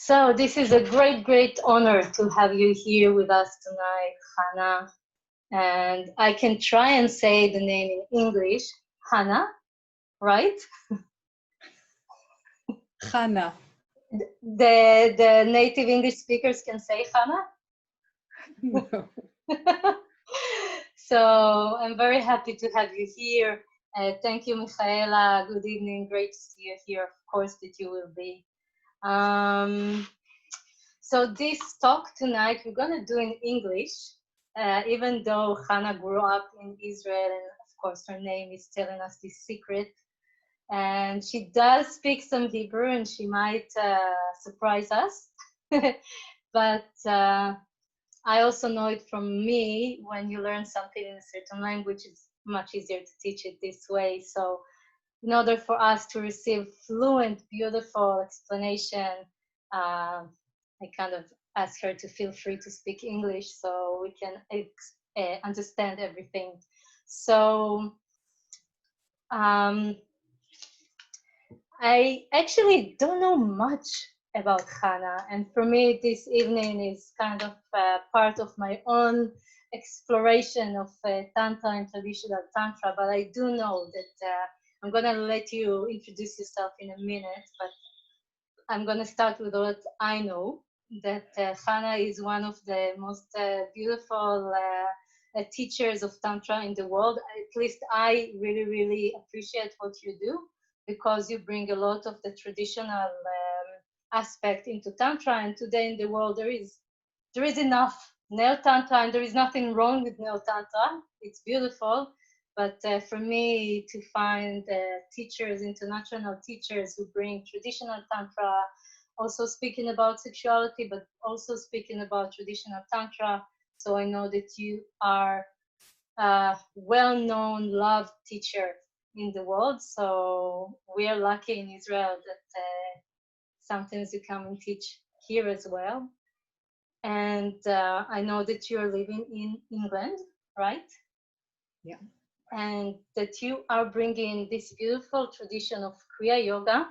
So this is a great honor to have you here with us tonight, Hanna. And I can try and say the name in English, Hanna, right? Hanna. The native English speakers can say Hanna? No. So I'm very happy to have you here. Thank you, Michaela. Good evening. Great to see you here. Of course that you will be. So this talk tonight, we're going to do in English, even though Hanna grew up in Israel, and of course her name is telling us this secret. And she does speak some Hebrew, and she might surprise us. But I also know it from me, when you learn something in a certain language, it's much easier to teach it this way. So in order for us to receive fluent, beautiful explanation, I kind of ask her to feel free to speak English so we can understand everything. So I actually don't know much about Hanna, and for me this evening is kind of part of my own exploration of Tantra and traditional Tantra, but I do know that I'm going to let you introduce yourself in a minute, but I'm going to start with what I know, that Hanna is one of the most beautiful teachers of Tantra in the world. At least I really appreciate what you do, because you bring a lot of the traditional aspect into Tantra, and today in the world there is enough Neo Tantra, and there is nothing wrong with Neo Tantra. It's beautiful, but for me to find teachers, international teachers who bring traditional Tantra, also speaking about sexuality, but also speaking about traditional Tantra. So I know that you are a well-known, loved teacher in the world. So we are lucky in Israel that sometimes you come and teach here as well. And I know that you're living in England, right? Yeah. And that you are bringing this beautiful tradition of Kriya Yoga.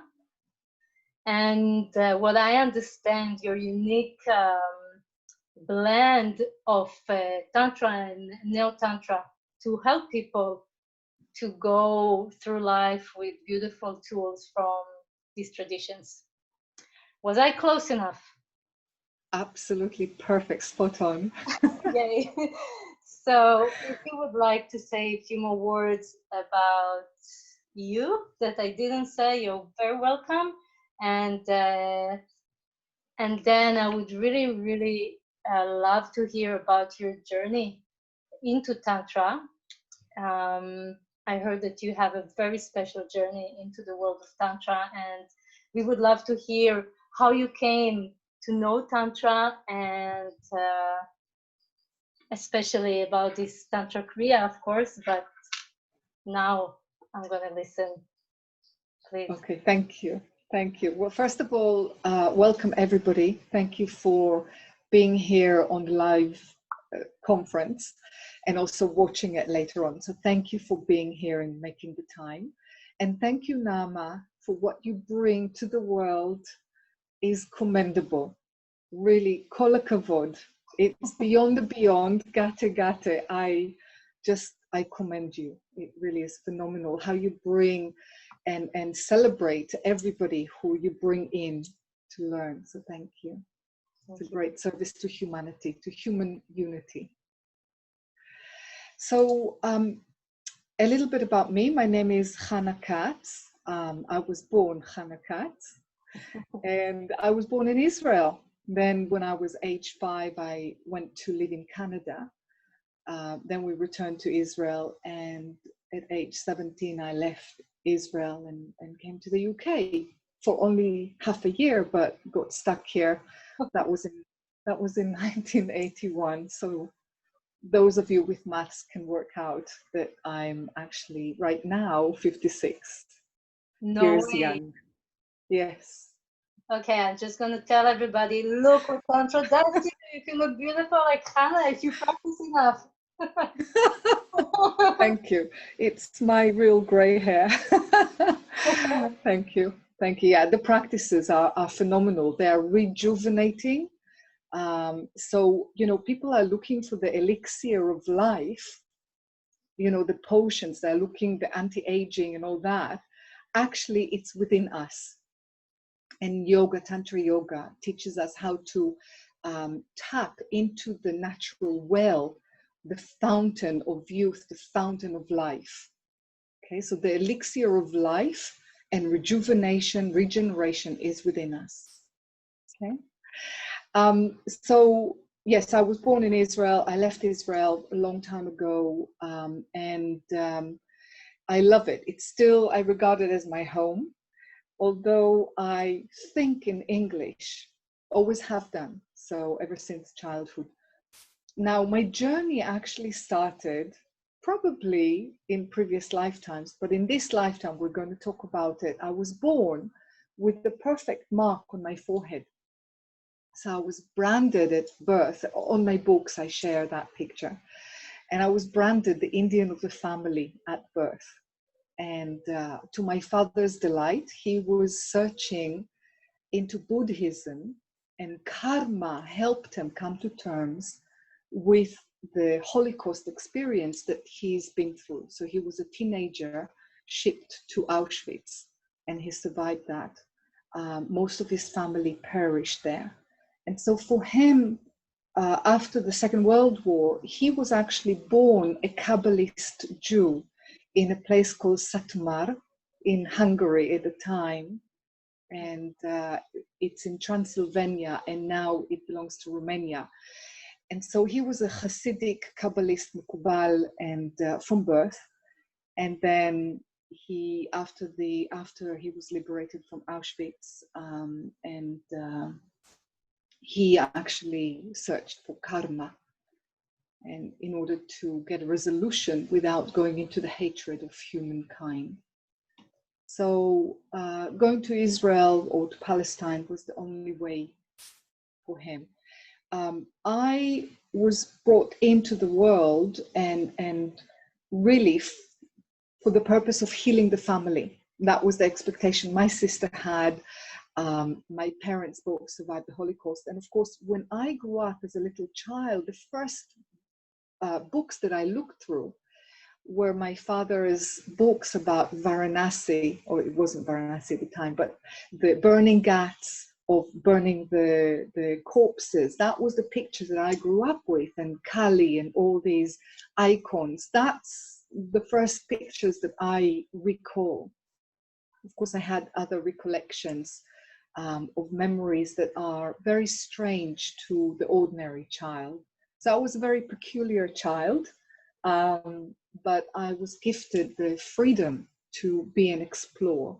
And what I understand, your unique blend of Tantra and Neo-Tantra to help people to go through life with beautiful tools from these traditions. Was I close enough? Absolutely perfect, spot on. Yay. So if you would like to say a few more words about you that I didn't say, you're very welcome. And then I would really love to hear about your journey into Tantra. I heard that you have a very special journey into the world of Tantra, and we would love to hear how you came to know Tantra, and especially about this Tantra Kriya, of course, but now I'm going to listen, please. Okay, thank you. Thank you. Well, first of all, welcome everybody. Thank you for being here on the live conference and also watching it later on. So thank you for being here and making the time. And thank you, Naama, for what you bring to the world is commendable. Really, kol hakavod. It's beyond the beyond. Gate. I commend you. It really is phenomenal how you bring and celebrate everybody who you bring in to learn. So thank you. It's a great service to humanity, to human unity. So a little bit about me. My name is Hanna Katz. I was born Hanna Katz, and I was born in Israel. Then when I was age 5, I went to live in Canada. Then we returned to Israel, and at age 17, I left Israel and came to the UK for only half a year, but got stuck here. That was in 1981. So those of you with maths can work out that I'm actually right now 56 years young. Yes. Okay, I'm just going to tell everybody, look what Tantra does to you. You can look beautiful like Hanna if you practice enough. Thank you. It's my real gray hair. Thank you. Thank you. Yeah, the practices are phenomenal. They are rejuvenating. So, you know, people are looking for the elixir of life, you know, the potions, they're looking, the anti-aging and all that. Actually, it's within us. And yoga, Tantra yoga, teaches us how to tap into the natural well, the fountain of youth, the fountain of life. Okay, so the elixir of life and rejuvenation, regeneration is within us. Okay. So yes, I was born in Israel. I left Israel a long time ago, and I love it. It's still, I regard it as my home, although I think in English, always have done so ever since childhood. Now, my journey actually started probably in previous lifetimes, but in this lifetime, we're going to talk about it. I was born with the perfect mark on my forehead. So I was branded at birth. On my books, I share that picture. And I was branded the Indian of the family at birth. And to my father's delight, he was searching into Buddhism, and karma helped him come to terms with the Holocaust experience that he's been through. So he was a teenager shipped to Auschwitz, and he survived that. Most of his family perished there. And so for him, after the Second World War, he was actually born a Kabbalist Jew in a place called Satmar in Hungary at the time. And it's in Transylvania, and now it belongs to Romania. And so he was a Hasidic Kabbalist Mukubal and from birth. And then he, after he was liberated from Auschwitz, he actually searched for karma, and in order to get a resolution without going into the hatred of humankind. So going to Israel or to Palestine was the only way for him. I was brought into the world and really for the purpose of healing the family. That was the expectation my sister had. My parents both survived the Holocaust. And of course, when I grew up as a little child, the first books that I looked through were my father's books about Varanasi, or it wasn't Varanasi at the time, but the burning ghats of burning the corpses. That was the pictures that I grew up with, and Kali and all these icons. That's the first pictures that I recall. Of course, I had other recollections of memories that are very strange to the ordinary child. So I was a very peculiar child, but I was gifted the freedom to be and explore,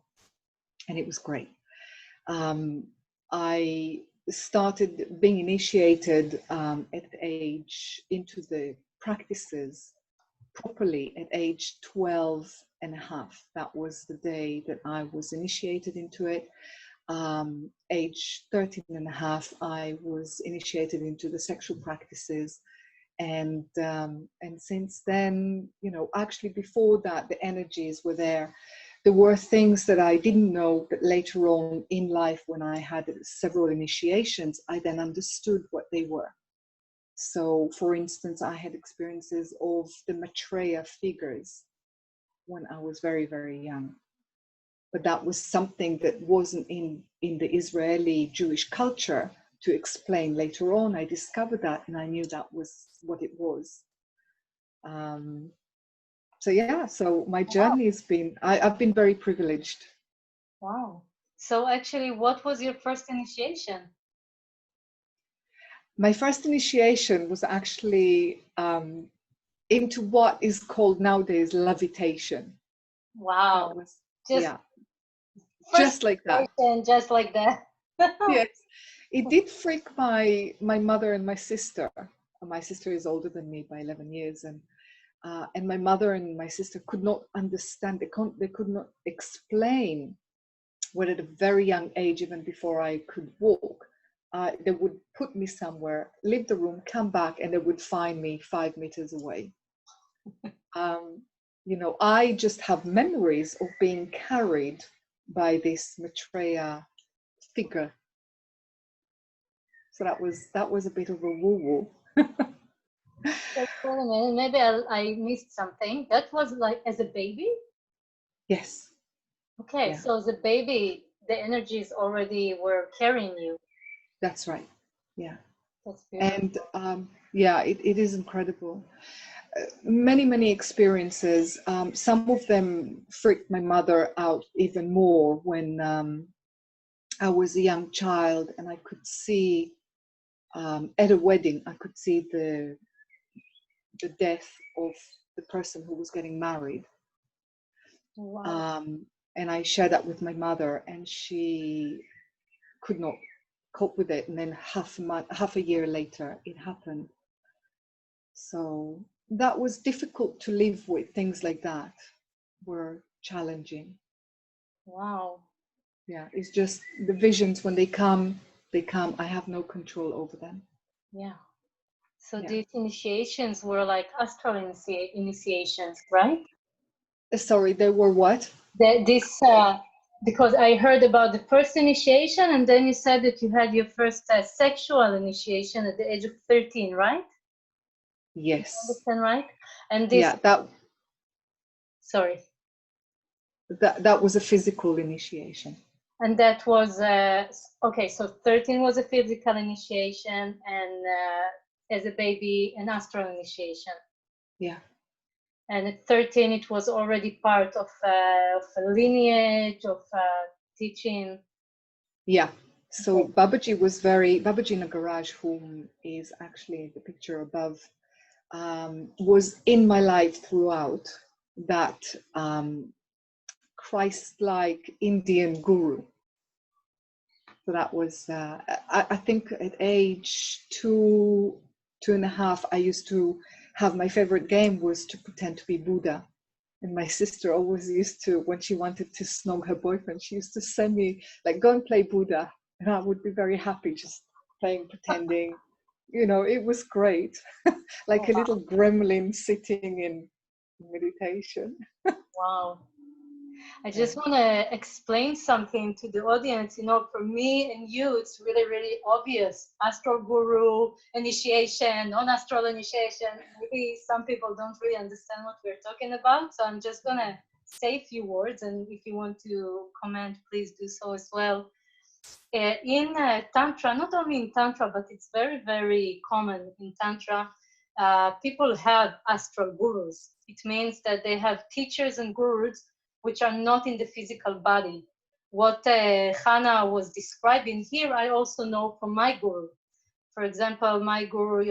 and it was great. I started being initiated at age into the practices properly at age 12 and a half. That was the day that I was initiated into it. Age 13 and a half, I was initiated into the sexual practices. And since then, you know, actually before that, the energies were there. There were things that I didn't know, but later on in life, when I had several initiations, I then understood what they were. So, for instance, I had experiences of the Maitreya figures when I was very, very young. But that was something that wasn't in the Israeli Jewish culture to explain. Later on, I discovered that, and I knew that was what it was. So yeah, so my journey has been, I've been very privileged. Wow. So actually, what was your first initiation? My first initiation was actually into what is called nowadays levitation. Wow. That was, Just like that. Just like that. Yes, it did freak my mother and my sister. My sister is older than me by 11 years, and my mother and my sister could not understand. They could not explain what at a very young age, even before I could walk, they would put me somewhere, leave the room, come back, and they would find me 5 meters away. You know, I just have memories of being carried by this Maitreya figure. So that was a bit of a woo-woo. Just wait a minute, maybe I missed something. That was like as a baby? Yes. Okay, Yeah. so as a baby, the energies already were carrying you. That's right. Yeah. That's beautiful. And yeah, it is incredible. Many experiences. Some of them freaked my mother out even more when I was a young child, and I could see at a wedding, I could see the death of the person who was getting married. Wow. And I shared that with my mother, and she could not cope with it. And then half a year later, it happened. So that was difficult to live with. Things like that were challenging. Wow. Yeah, it's just the visions, when they come, I have no control over them. Yeah. So Yeah. these initiations were like astral initiations, right? Sorry, they were what? This because I heard about the first initiation, and then you said that you had your first sexual initiation at the age of 13, right? Yes. Understand, right? And this, Yeah, sorry. that was a physical initiation. And that was, okay, so 13 was a physical initiation, and as a baby, an astral initiation. Yeah. And at 13, it was already part of a lineage, of teaching. Yeah. So Okay. Babaji Nagaraj, whom is actually the picture above, was in my life throughout. That Christ-like Indian guru. So that was, I think at age 2.5, I used to have, my favorite game was to pretend to be Buddha. And my sister always used to, when she wanted to snog her boyfriend, she used to send me, like, go and play Buddha. And I would be very happy just playing, pretending. You know, it was great. Like Oh, a little gremlin sitting in meditation. wow. I Yeah. just want to explain something to the audience. You know, for me and you, it's really, really obvious. Astral guru, initiation, non-astral initiation. Maybe some people don't really understand what we're talking about. So I'm just going to say a few words. And if you want to comment, please do so as well. In Tantra, not only in Tantra, but it's very, very common in Tantra, people have astral gurus. It means that they have teachers and gurus which are not in the physical body. What Hanna was describing here, I also know from my guru. For example, my guru,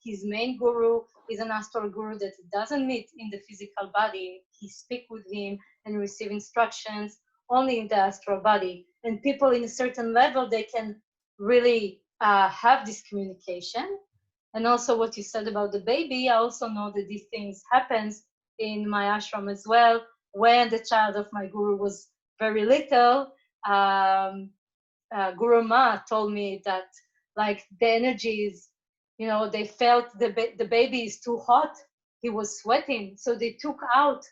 his main guru is an astral guru that doesn't meet in the physical body. He speaks with him and receive instructions only in the astral body. And people in a certain level, they can really have this communication. And also what you said about the baby, I also know that these things happens in my ashram as well. When the child of my guru was very little, Guru Ma told me that like the energies, you know, they felt the baby is too hot. He was sweating. So they took out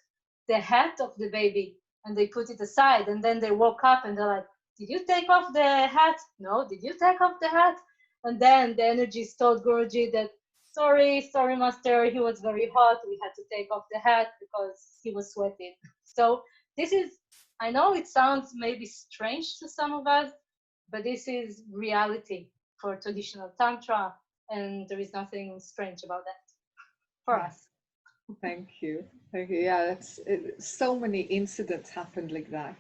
the hat of the baby and they put it aside. And then they woke up and they're like, did you take off the hat? No, did you take off the hat? And then the energies told Guruji that, sorry, master, he was very hot. We had to take off the hat because he was sweating. So this is, I know it sounds maybe strange to some of us, but this is reality for traditional Tantra, and there is nothing strange about that for us. Thank you. Thank you. Yeah, so many incidents happened like that.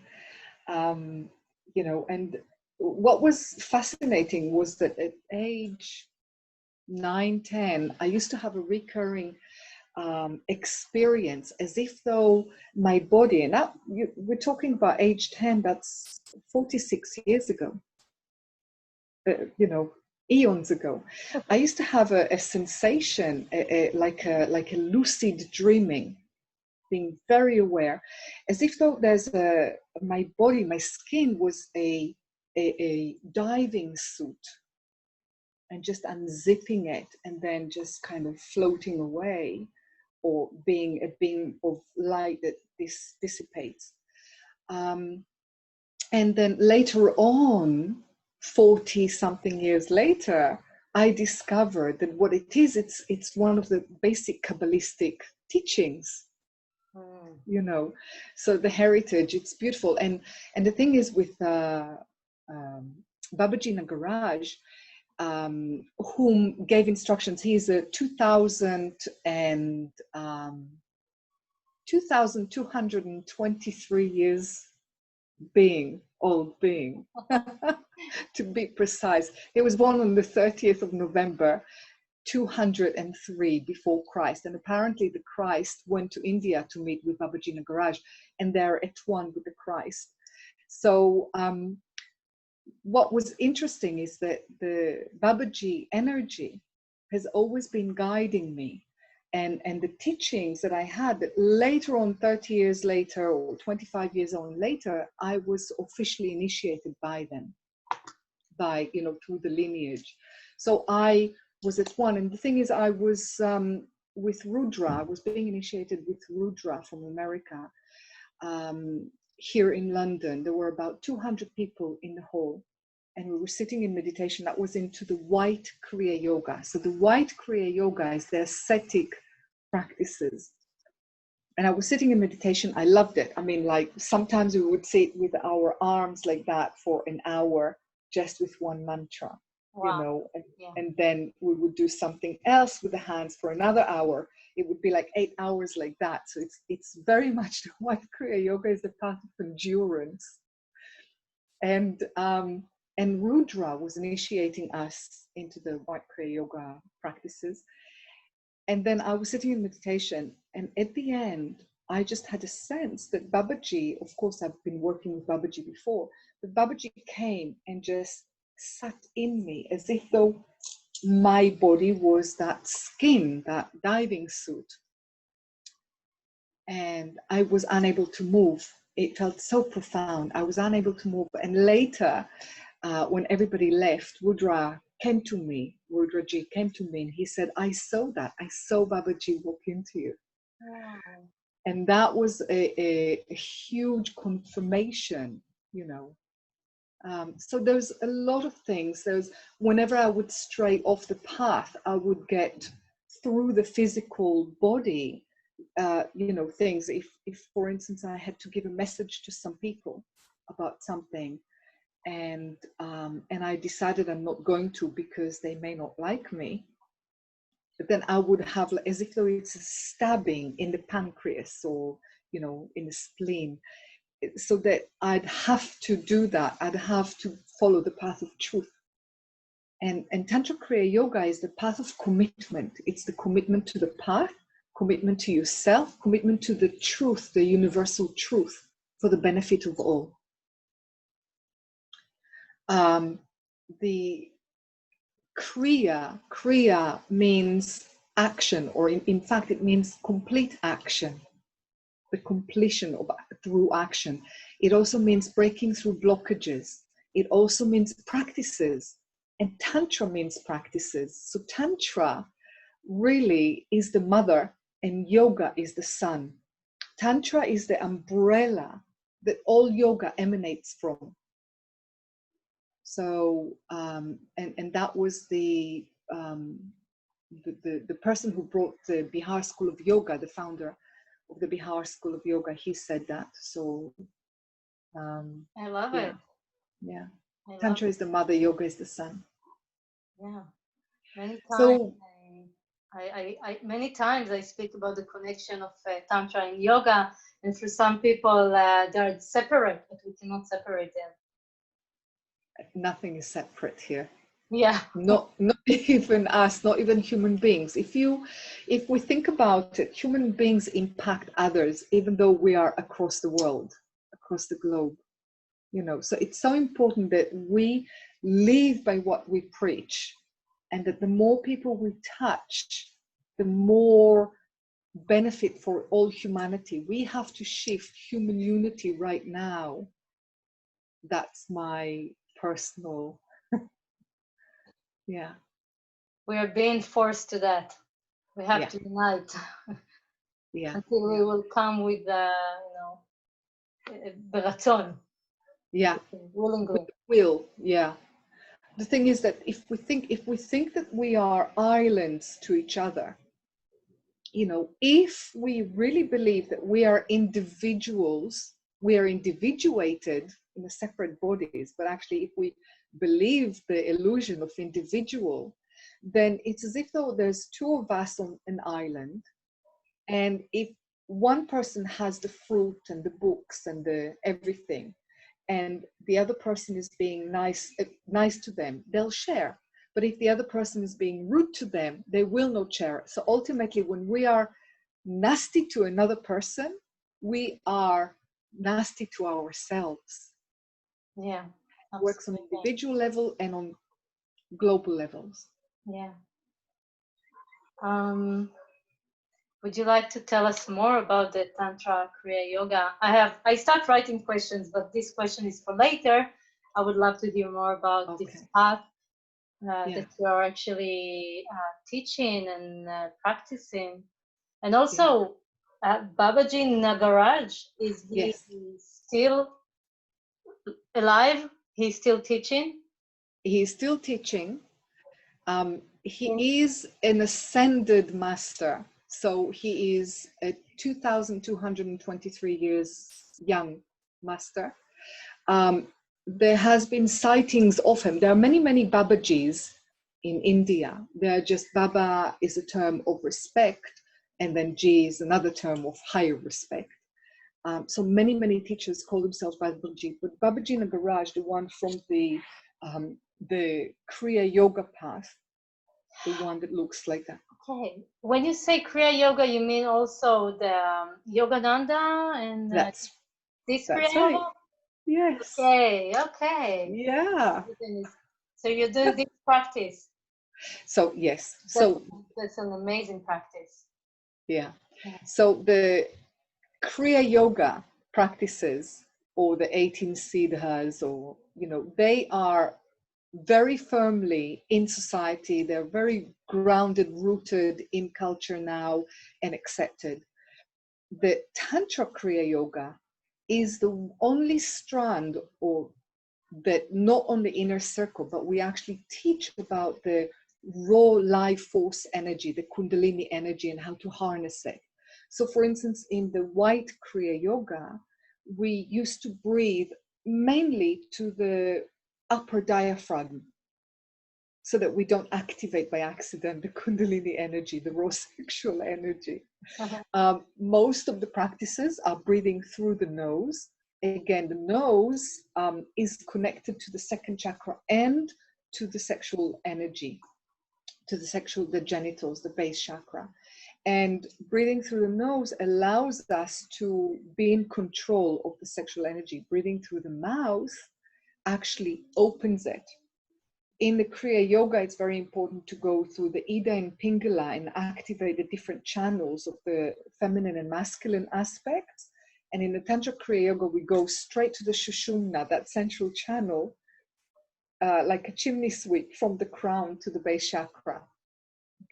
You know, and what was fascinating was that at age 9, 10, I used to have a recurring experience as if though my body, and now we're talking about age 10, that's 46 years ago, you know, eons ago. I used to have a sensation, like a lucid dreaming, being very aware, as if though my body, my skin was a diving suit, and just unzipping it and then just kind of floating away, or being a beam of light that dissipates. And then later on, 40 something years later, I discovered that what it is, it's one of the basic Kabbalistic teachings, you know. So the heritage, it's beautiful. And the thing is with Babaji Nagaraj, whom gave instructions, he's a 2,223 years old being, to be precise. He was born on the 30th of November, 203 before Christ. And apparently the Christ went to India to meet with Babaji Nagaraj, and they're at one with the Christ. So what was interesting is that the Babaji energy has always been guiding me. And the teachings that I had, that later on, 30 years later or 25 years on later, I was officially initiated by them, through the lineage. So I was at one. And the thing is, I was with Rudra. I was being initiated with Rudra from America. Here in London, there were about 200 people in the hall. And we were sitting in meditation. That was into the white Kriya Yoga. So the white Kriya Yoga is the ascetic practices. And I was sitting in meditation. I loved it. I mean, like sometimes we would sit with our arms like that for an hour, just with one mantra, Wow. and then we would do something else with the hands for another hour. It would be like 8 hours like that. So it's very much the white Kriya Yoga is the path of endurance. And Rudra was initiating us into the white Kriya Yoga practices. And then I was sitting in meditation, and at the end, I just had a sense that Babaji, of course, I've been working with Babaji before, but Babaji came and just sat in me as if though my body was that skin, that diving suit. And I was unable to move. It felt so profound. I was unable to move. And later, when everybody left, Rudraji came to me, and he said, I saw Babaji walk into you. Wow. And that was a huge confirmation, So there's a lot of things. Whenever I would stray off the path, I would get through the physical body, things. If, for instance, I had to give a message to some people about something, and I decided I'm not going to because they may not like me, but then I would have, as if though it's a stabbing in the pancreas or in the spleen, so that I'd have to do that. I'd have to follow the path of truth. And Tantra Kriya Yoga is the path of commitment. It's the commitment to the path, commitment to yourself, commitment to the truth, the universal truth, for the benefit of all. The Kriya means action, or in fact, it means complete action, the completion through action. It also means breaking through blockages. It also means practices, and Tantra means practices. So Tantra really is the mother, and yoga is the son. Tantra is the umbrella that all yoga emanates from. So, and that was the person who brought the Bihar School of Yoga, the founder of the Bihar School of Yoga, he said that. So, I love it. Yeah. Tantra is the mother, yoga is the son. Yeah. Many times, so, many times I speak about the connection of Tantra and yoga, and for some people they're separate, but we cannot separate them. Nothing is separate here. Yeah. Not even us, not even human beings. If we think about it, human beings impact others, even though we are across the world, across the globe. So it's so important that we live by what we preach, and that the more people we touch, the more benefit for all humanity. We have to shift human unity right now. That's my personal, yeah. We are being forced to that. We have to unite. Yeah. Until we will come with, beratzon. Yeah. willingly. Will. Yeah. The thing is that if we think that we are islands to each other, you know, if we really believe that we are individuals, we are individuated in the separate bodies, but actually if we believe the illusion of individual, then it's as if though there's two of us on an island, and if one person has the fruit and the books and the everything, and the other person is being nice to them, they'll share. But if the other person is being rude to them, they will not share. So ultimately, when we are nasty to another person, we are nasty to ourselves. Yeah, It works on absolutely. individual level and on global levels. Yeah. Would you like to tell us more about the Tantra Kriya Yoga? I start writing questions, but this question is for later. I would love to hear more about this path that you are actually teaching and practicing. And also, Babaji Nagaraj, is he still alive? He's still teaching? He's still teaching. He is an ascended master. So he is a 2,223 years young master. There has been sightings of him. There are many, many Babajis in India. They're just, Baba is a term of respect, and then Ji is another term of higher respect. So many, many teachers call themselves Babaji, but Babaji Nagaraj, the one from the Kriya Yoga path, the one that looks like that. Okay. When you say Kriya Yoga, you mean also the Yogananda and That's Kriya right. Yoga? Yes. Okay. Yeah. So you're doing this practice. So yes. So that's an amazing practice. Yeah. So the Kriya Yoga practices, or the 18 siddhas, or, you know, they are very firmly in society. They're very grounded, rooted in culture now and accepted. The Tantra Kriya Yoga is the only strand, or that not on the inner circle, but we actually teach about the raw life force energy, the Kundalini energy, and how to harness it. So for instance, in the white Kriya Yoga, we used to breathe mainly to the upper diaphragm, so that we don't activate by accident the Kundalini energy, the raw sexual energy. Most of the practices are breathing through the nose. Again, the nose is connected to the second chakra and to the sexual energy, to the genitals, the base chakra. And breathing through the nose allows us to be in control of the sexual energy. Breathing through the mouth actually opens it. In the Kriya Yoga, it's very important to go through the Ida and Pingala and activate the different channels of the feminine and masculine aspects. And in the Tantra Kriya Yoga, we go straight to the Shushumna, that central channel, like a chimney sweep from the crown to the base chakra.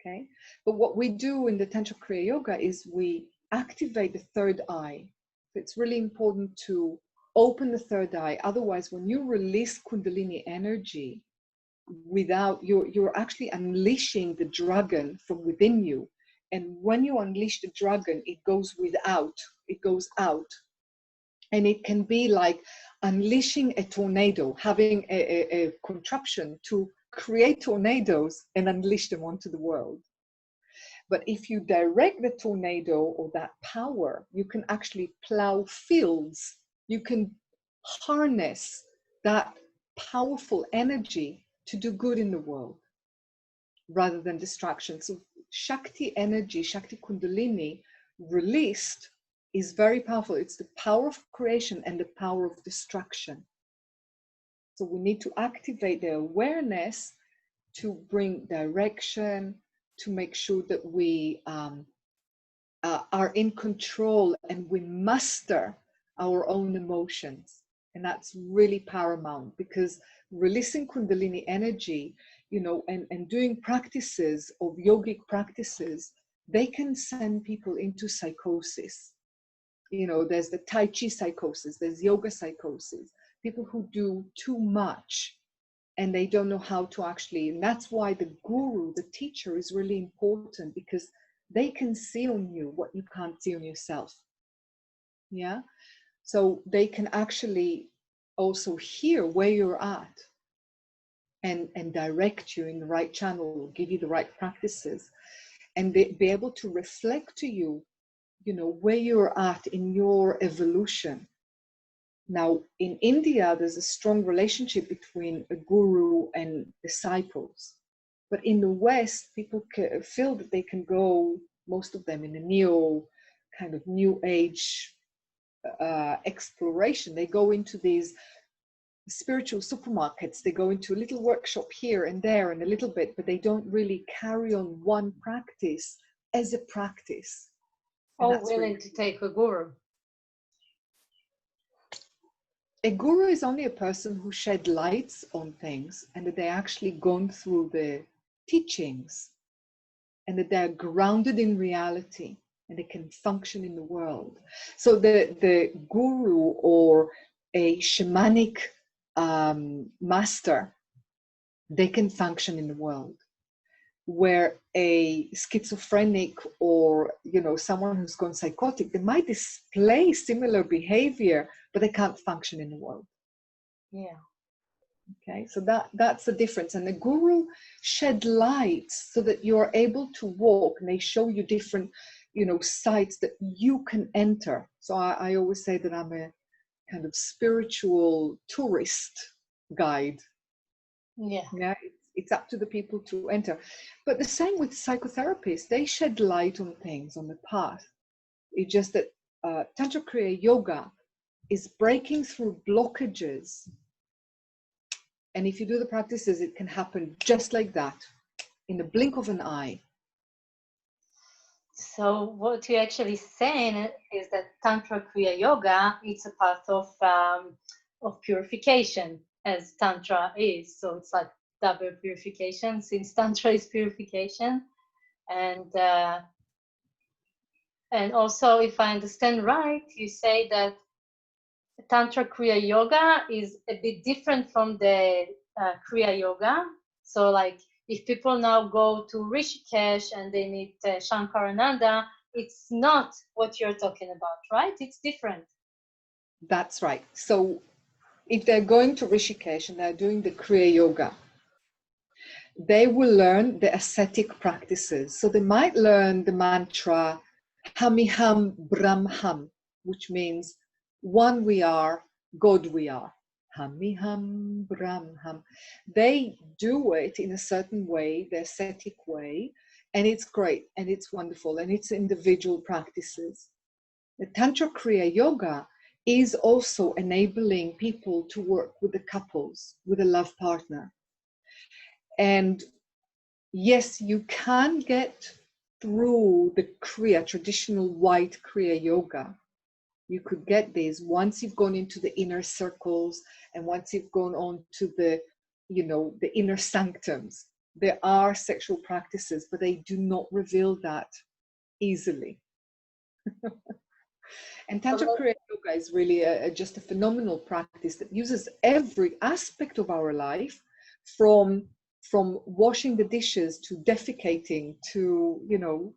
Okay. But what we do in the Tantra Kriya Yoga is we activate the third eye. It's really important to open the third eye. Otherwise, when you release Kundalini energy, you're actually unleashing the dragon from within you. And when you unleash the dragon, it goes out. And it can be like unleashing a tornado, having a contraption to create tornadoes and unleash them onto the world. But if you direct the tornado or that power, you can actually plow fields. You can harness that powerful energy to do good in the world rather than distraction. So Shakti energy, Shakti Kundalini released is very powerful. It's the power of creation and the power of destruction. So we need to activate the awareness to bring direction, to make sure that we are in control and we master our own emotions. And that's really paramount, because releasing Kundalini energy, you know, and doing practices of yogic practices, they can send people into psychosis. You know, there's the Tai Chi psychosis, there's yoga psychosis. people who do too much and they don't know how to actually, and that's why the guru, the teacher, is really important, because they can see on you what you can't see on yourself. Yeah. So they can actually also hear where you're at and direct you in the right channel, give you the right practices, and be able to reflect to you, you know, where you're at in your evolution. Now, in India, there's a strong relationship between a guru and disciples. But in the West, people feel that they can go, most of them, in a kind of new age exploration. They go into these spiritual supermarkets, they go into a little workshop here and there and a little bit, but they don't really carry on one practice as a practice. All willing to take a guru. A guru is only a person who shed lights on things, and that they actually gone through the teachings, and that they're grounded in reality, and they can function in the world. So the guru or a shamanic master, they can function in the world, where a schizophrenic or, you know, someone who's gone psychotic, they might display similar behavior, but they can't function in the world. Yeah. Okay, so that's the difference. And the guru shed light so that you're able to walk, and they show you different, you know, sites that you can enter. So I always say that I'm a kind of spiritual tourist guide. Yeah. Yeah, it's up to the people to enter. But the same with psychotherapists, they shed light on things, on the path. It's just that Tantra Kriya yoga is breaking through blockages. And if you do the practices, it can happen just like that, in the blink of an eye. So what you're actually saying is that Tantra Kriya Yoga, it's a path of purification, as Tantra is. So it's like double purification, since Tantra is purification. And also, if I understand right, you say that Tantra Kriya Yoga is a bit different from the Kriya Yoga. So like, if people now go to Rishikesh and they meet Shankarananda, it's not what you're talking about, right? It's different. That's right. So if they're going to Rishikesh and they're doing the Kriya Yoga, they will learn the ascetic practices. So they might learn the mantra Hamiham Brahmham, which means one we are, God we are. Hamiham Brahmham. They do it in a certain way, the ascetic way, and it's great and it's wonderful and it's individual practices. The Tantra Kriya Yoga is also enabling people to work with the couples, with a love partner. And yes, you can get through the Kriya, traditional white Kriya yoga. You could get these once you've gone into the inner circles and once you've gone on to the, you know, the inner sanctums. There are sexual practices, but they do not reveal that easily. And Tantra Kriya Yoga is really just a phenomenal practice that uses every aspect of our life, from washing the dishes to defecating to, you know,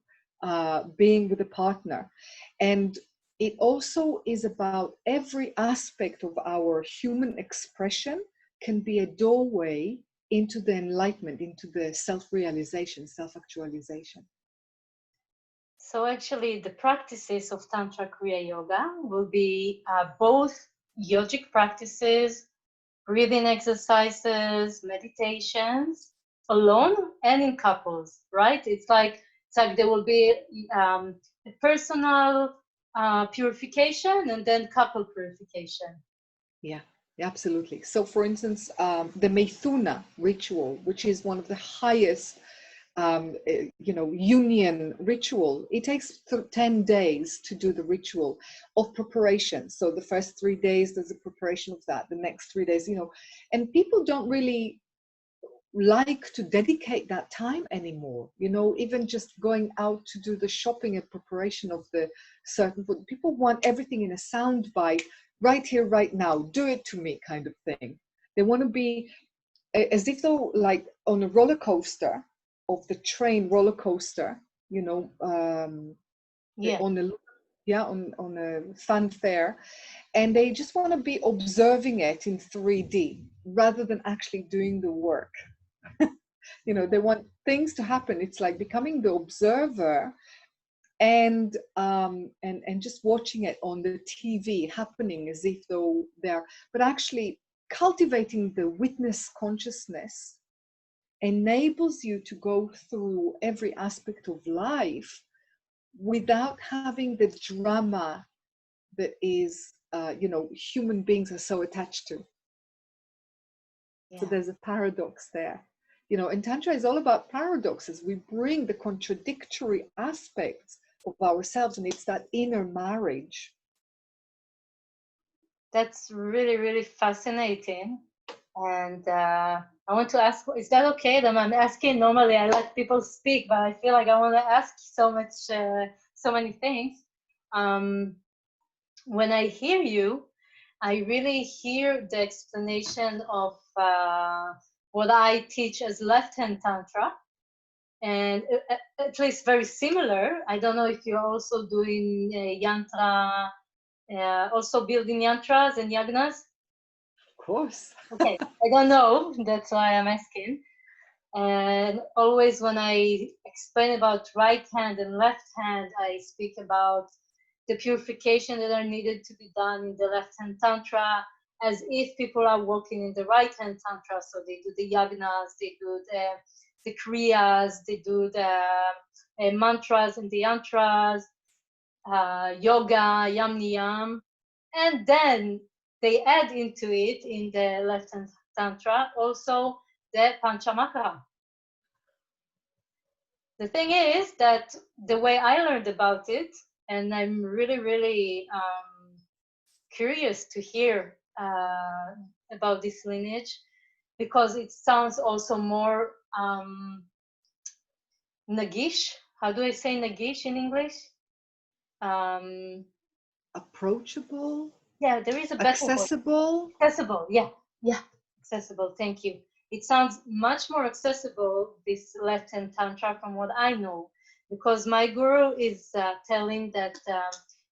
being with a partner. And it also is about every aspect of our human expression can be a doorway into the enlightenment, into the self-realization, self-actualization. So actually, the practices of Tantra Kriya Yoga will be both yogic practices, breathing exercises, meditations, alone and in couples, right? It's like there will be a personal purification and then couple purification. Yeah, absolutely. So for instance, the Methuna ritual, which is one of the highest you know, union ritual, it takes 10 days to do the ritual of preparation. So the first 3 days there's a preparation of that, the next 3 days, you know, and people don't really like to dedicate that time anymore, you know, even just going out to do the shopping and preparation of the certain food. People want everything in a sound bite right here, right now, do it to me kind of thing. They want to be as if though like on a roller coaster of the train roller coaster, you know, Yeah. on a on a fanfare, and they just want to be observing it in 3D rather than actually doing the work. You know, they want things to happen. It's like becoming the observer and just watching it on the TV happening as if though they're, but actually cultivating the witness consciousness enables you to go through every aspect of life without having the drama that is, you know, human beings are so attached to. Yeah. So there's a paradox there, you know, and Tantra is all about paradoxes. We bring the contradictory aspects of ourselves, and it's that inner marriage. That's really, really fascinating. And I want to ask, is that okay that I'm asking? Normally I let people speak, but I feel like I want to ask so much, so many things. When I hear you, I really hear the explanation of what I teach as left-hand Tantra, and at least very similar. I don't know if you're also doing Yantra, also building Yantras and Yagnas. Of course. Okay, I don't know, that's why I'm asking. And always when I explain about right hand and left hand, I speak about the purification that are needed to be done in the left hand Tantra, as if people are working in the right hand Tantra. So they do the yagnas, they do the kriyas, they do the mantras and the yantras, yoga, yam niyam, and then they add into it in the left hand Tantra also the Panchamaka. The thing is that the way I learned about it, and I'm really, really curious to hear about this lineage, because it sounds also more nagish. How do I say nagish in English? Approachable. Yeah, there is a better word. Accessible. Accessible, yeah, accessible. Thank you. It sounds much more accessible, this left-hand Tantra, from what I know, because my guru is telling that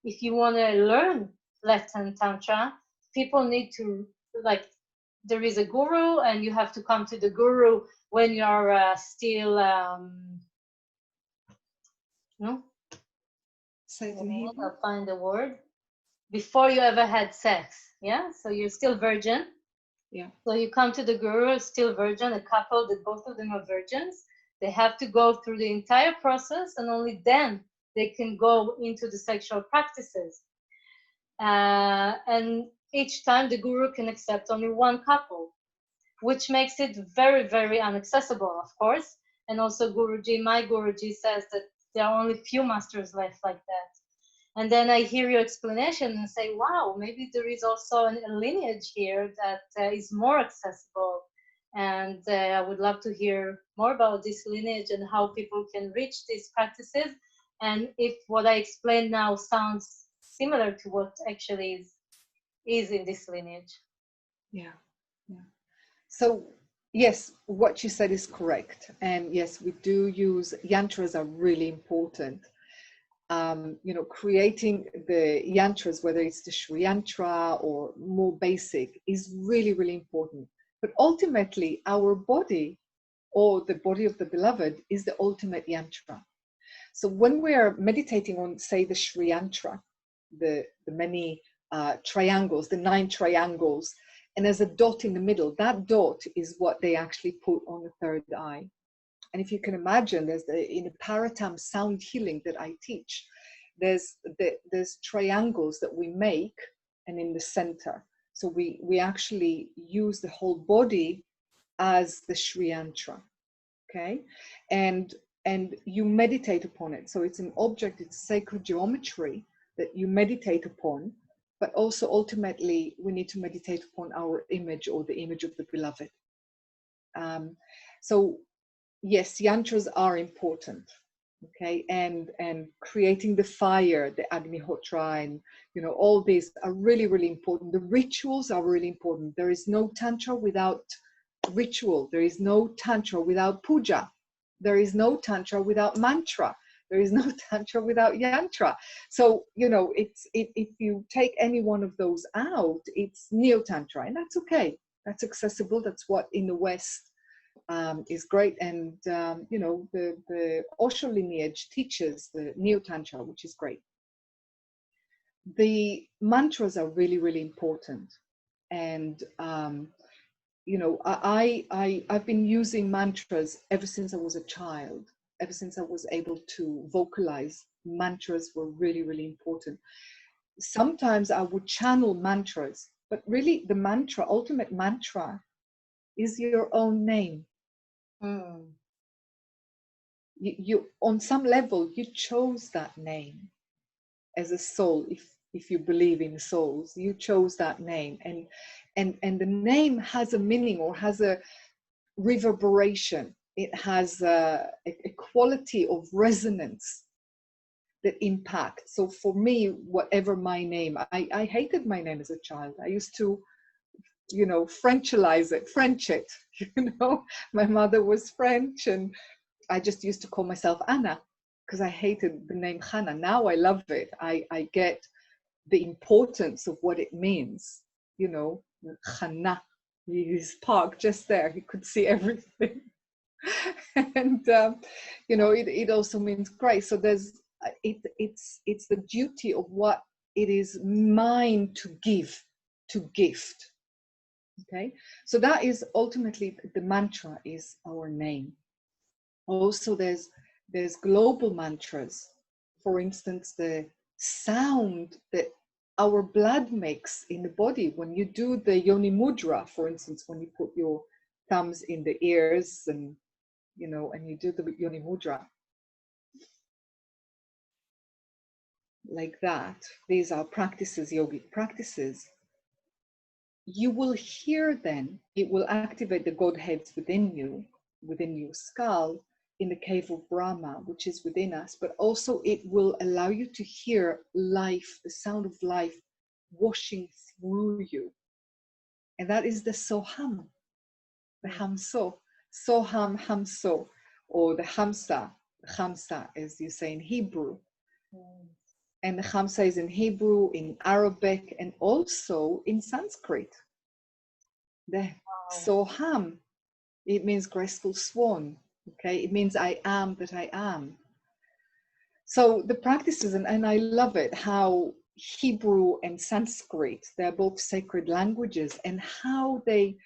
if you want to learn left-hand Tantra, people need to, like, there is a guru, and you have to come to the guru when you are still, no? Say it in I'll Hebrew. find the word. Before you ever had sex, yeah? So you're still virgin. Yeah. So you come to the guru, still virgin, a couple that both of them are virgins. They have to go through the entire process, and only then they can go into the sexual practices. And each time the guru can accept only one couple, which makes it very, very inaccessible, of course. And also Guruji, my Guruji says that there are only few masters left like that. And then I hear your explanation and say, wow, maybe there is also a lineage here that is more accessible. And I would love to hear more about this lineage and how people can reach these practices. And if what I explained now sounds similar to what actually is in this lineage. Yeah. Yeah. So yes, what you said is correct. And yes, we do use yantras are really important. You know, creating the yantras, whether it's the Sri Yantra or more basic, is really, really important. But ultimately, our body or the body of the beloved is the ultimate yantra. So when we're meditating on, say, the Sri Yantra, the many triangles, the 9 triangles, and there's a dot in the middle, that dot is what they actually put on the third eye. And if you can imagine, there's in the Paratam sound healing that I teach, there's triangles that we make, and in the center. So we actually use the whole body as the Sri Yantra, okay? And you meditate upon it. So it's an object, it's sacred geometry that you meditate upon, but also ultimately we need to meditate upon our image or the image of the beloved. So yes, yantras are important. okay, and creating the fire, the Agnihotra, and you know, all these are really, really important. The rituals are really important. There is no tantra without ritual. There is no tantra without puja. There is no tantra without mantra. There is no tantra without yantra. So you know, if you take any one of those out, it's neo tantra, and that's okay. That's accessible. That's what in the West is great. And you know, the Osho lineage teaches the neo tantra, which is great. The mantras are really, really important. And you know, I've been using mantras ever since I was a child. Ever since I was able to vocalize, mantras were really, really important. Sometimes I would channel mantras, but really the mantra, ultimate mantra, is your own name. You on some level, you chose that name as a soul. If you believe in souls, you chose that name, and the name has a meaning or has a reverberation. It has a quality of resonance that impacts. So for me, whatever my name, I hated my name as a child. I used to, you know, French it. You know, my mother was French, and I just used to call myself Anna because I hated the name Hanna. Now I love it. I get the importance of what it means. You know, Hanna, his park just there, he could see everything. And you know, it also means grace. So there's it's the duty of what it is mine to give, to gift. Okay, so that is ultimately the mantra, is our name. Also, there's global mantras. For instance, the sound that our blood makes in the body when you do the yoni mudra. For instance, when you put your thumbs in the ears, and you know, and you do the yoni mudra like that. These are practices, yogic practices. You will hear then, it will activate the Godheads within you, within your skull, in the cave of Brahma, which is within us, but also it will allow you to hear life, the sound of life washing through you. And that is the Soham, the Hamso, Soham Hamso, or the Hamsa, as you say in Hebrew. And the Hamsa is in Hebrew, in Arabic, and also in Sanskrit. The Soham, it means graceful swan. Okay, it means I am that I am. So the practices, and I love it, how Hebrew and Sanskrit, they're both sacred languages, and how they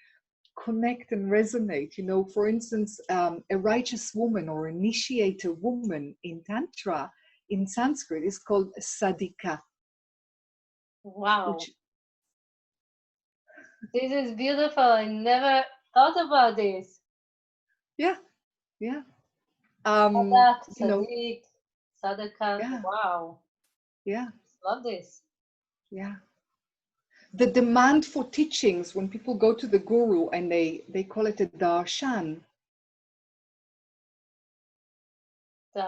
connect and resonate. You know, for instance, a righteous woman or initiator woman in Tantra, in Sanskrit, is called Sadhika. Wow. This is beautiful. I never thought about this. Yeah, yeah. Sadak, you know, Sadiq, Sadaka. yeah, Wow. yeah, Love this. yeah. The demand for teachings, when people go to the guru and they call it a darshan.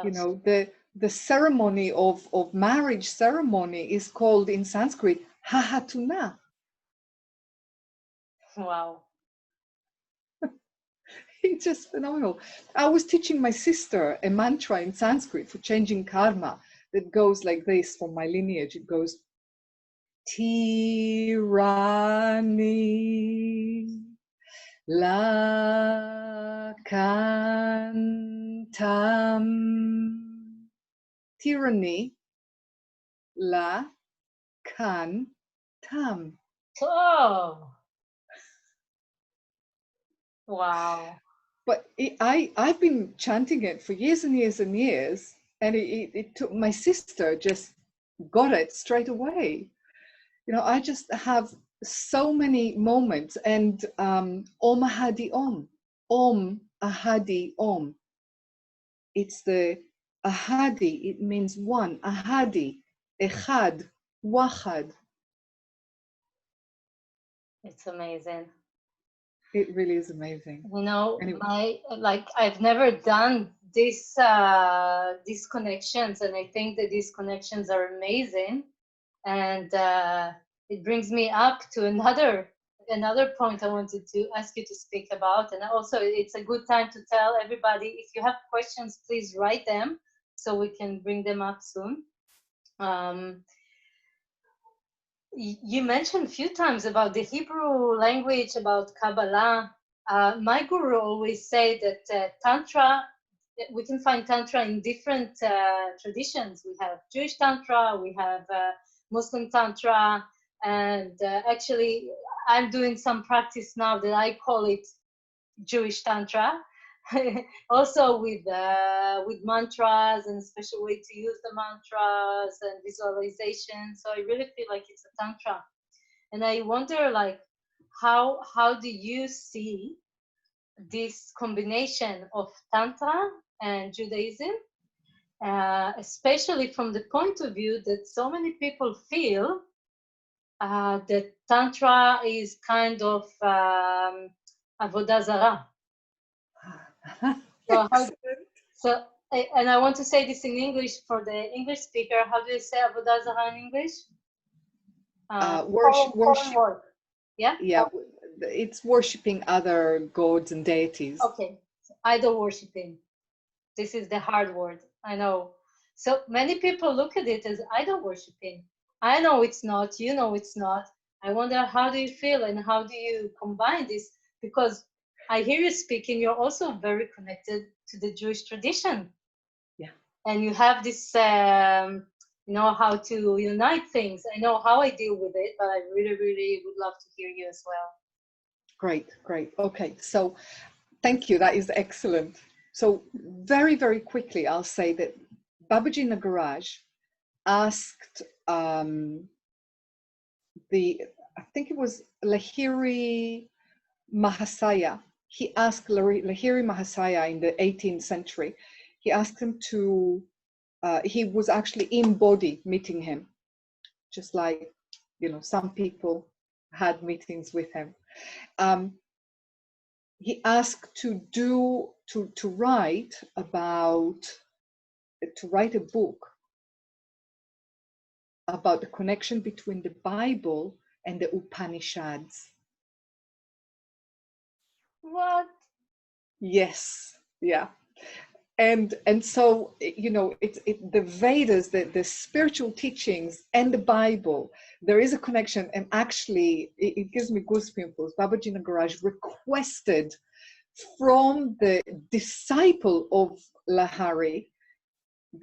You know, the ceremony of marriage ceremony is called in Sanskrit hahatuna. Wow. It's just phenomenal. I was teaching my sister a mantra in Sanskrit for changing karma that goes like this from my lineage. It goes Tirani Lakantam. Tyranny, la, kan, tam. Oh. Wow. But I've been chanting it for years and years and years, and it took, my sister just got it straight away. You know, I just have so many moments, and Om Ahadi Om, Om Ahadi Om. It's the Ahadi, it means one, Ahadi, Echad, Wahad. It's amazing. It really is amazing. You know, Anyway. I've never done these connections, and I think that these connections are amazing. And it brings me up to another point I wanted to ask you to speak about. And also, it's a good time to tell everybody, if you have questions, please write them so we can bring them up soon. You mentioned a few times about the Hebrew language, about Kabbalah. My guru always say that Tantra, we can find Tantra in different traditions. We have Jewish Tantra, we have Muslim Tantra, and actually I'm doing some practice now that I call it Jewish Tantra. Also with mantras and special way to use the mantras and visualization. So I really feel like it's a Tantra. And I wonder, like, how do you see this combination of Tantra and Judaism, especially from the point of view that so many people feel that Tantra is kind of avodah zarah. And I want to say this in English for the English speaker. How do you say avodah zarah in English? Worship. Yeah? Yeah, it's worshipping other gods and deities. Okay, so idol worshipping. This is the hard word, I know. So many people look at it as idol worshipping. I know it's not, you know it's not. I wonder, how do you feel and how do you combine this? Because I hear you speaking, you're also very connected to the Jewish tradition. Yeah. And you have this, you know, how to unite things. I know how I deal with it, but I really, really would love to hear you as well. Great, great. Okay, so thank you. That is excellent. So very, very quickly, I'll say that Babaji Nagaraj asked I think it was Lahiri Mahasaya. He asked Lahiri Mahasaya in the 18th century. He asked him to, he was actually in body meeting him, just like, you know, some people had meetings with him. He asked to write a book about the connection between the Bible and the Upanishads. What? Yes, yeah. And so, you know, the Vedas, the spiritual teachings and the Bible, there is a connection. And actually, it gives me goosebumps. Babaji Nagaraj requested from the disciple of Lahiri,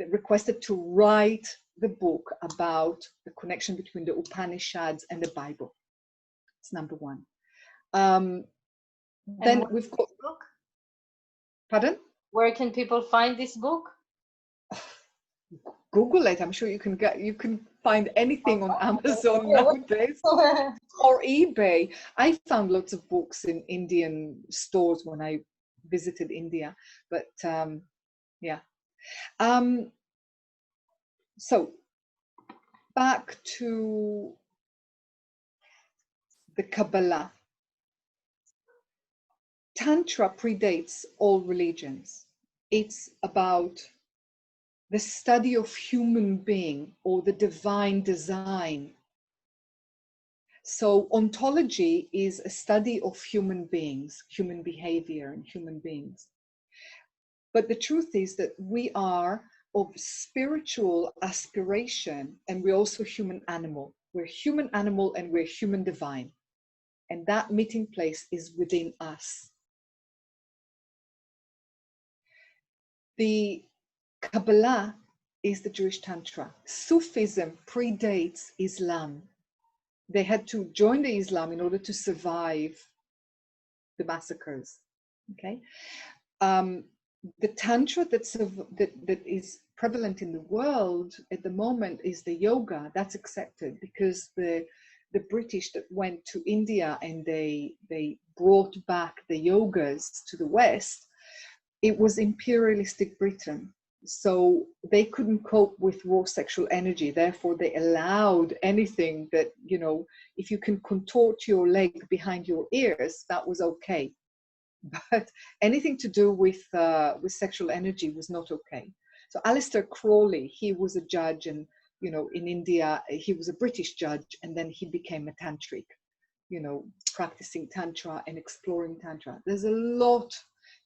requested to write the book about the connection between the Upanishads and the Bible. It's number one. Then we've got book. Pardon? Where can people find this book? Google it. I'm sure you can find anything on Amazon nowadays or eBay. I found lots of books in Indian stores when I visited India, but yeah. So back to the Kabbalah. Tantra predates all religions. It's about the study of human being or the divine design. So ontology is a study of human beings, human behavior and human beings. But the truth is that we are of spiritual aspiration and we're also human animal. We're human animal and we're human divine. And that meeting place is within us. The Kabbalah is the Jewish Tantra. Sufism predates Islam. They had to join the Islam in order to survive the massacres. Okay, the Tantra that is prevalent in the world at the moment is the yoga. That's accepted because the British that went to India and they brought back the yogas to the West. It was imperialistic Britain. So they couldn't cope with raw sexual energy. Therefore, they allowed anything that, you know, if you can contort your leg behind your ears, that was okay. but anything to do with sexual energy was not okay. So Alistair Crawley, he was a judge, and in India, he was a British judge, and then he became a tantric, practicing tantra and exploring tantra. There's a lot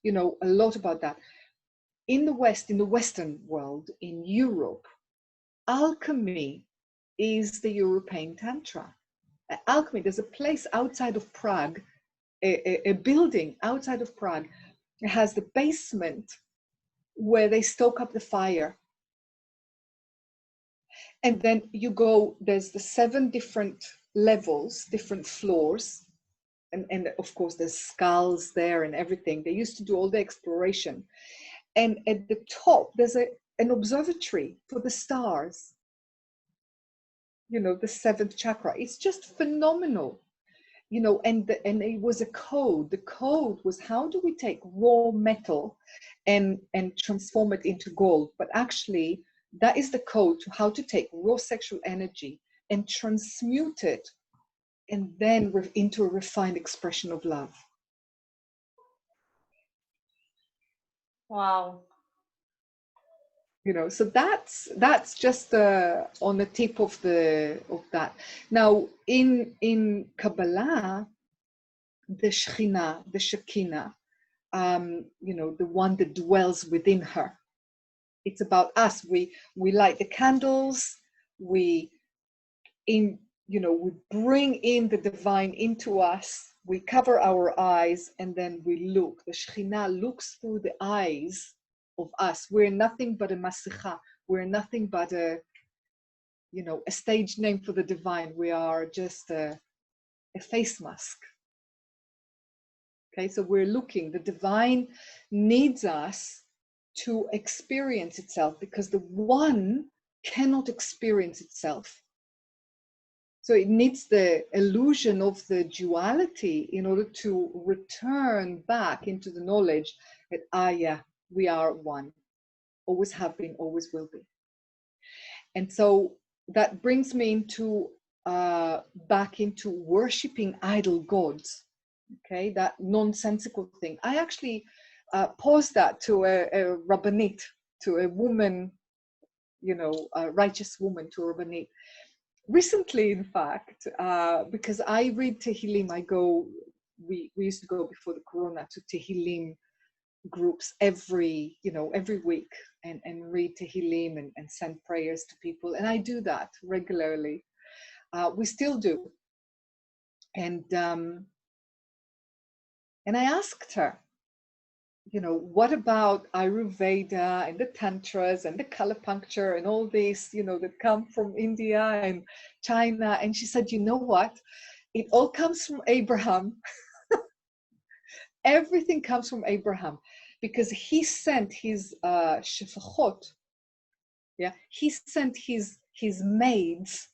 about that. In the West, in the Western world, in Europe, alchemy is the European tantra. Alchemy, there's a place outside of Prague, a building outside of Prague. It has the basement where they stoke up the fire. And then you go, there's the 7 different levels, different floors. And of course, there's skulls there and everything. They used to do all the exploration. And at the top, there's an observatory for the stars. The 7th chakra. It's just phenomenal. And it was a code. The code was, how do we take raw metal and transform it into gold? But actually, that is the code to how to take raw sexual energy and transmute it, and then into a refined expression of love. Wow. So that's just on the tip of that. Now in Kabbalah, the Shekhinah, the Shekinah, the one that dwells within her. It's about us. We light the candles. We bring in the divine into us. We cover our eyes, and then we look. The Shekhinah looks through the eyes of us. We're nothing but a masicha. We're nothing but a stage name for the divine. We are just a face mask. Okay, so we're looking. The divine needs us to experience itself, because the one cannot experience itself. So it needs the illusion of the duality in order to return back into the knowledge that, we are one, always have been, always will be. And so that brings me back into worshiping idol gods, okay, that nonsensical thing. I actually posed that to a rabbanit, to a woman, a righteous woman, to a rabbanit. Recently, in fact, because I read Tehillim, we used to go before the Corona to Tehillim groups every week and read Tehillim and send prayers to people. And I do that regularly. We still do. And I asked her, what about Ayurveda and the Tantras and the color puncture and all this, that come from India and China? And she said, you know what? It all comes from Abraham. Everything comes from Abraham, because he sent his shefachot. Yeah, he sent his maids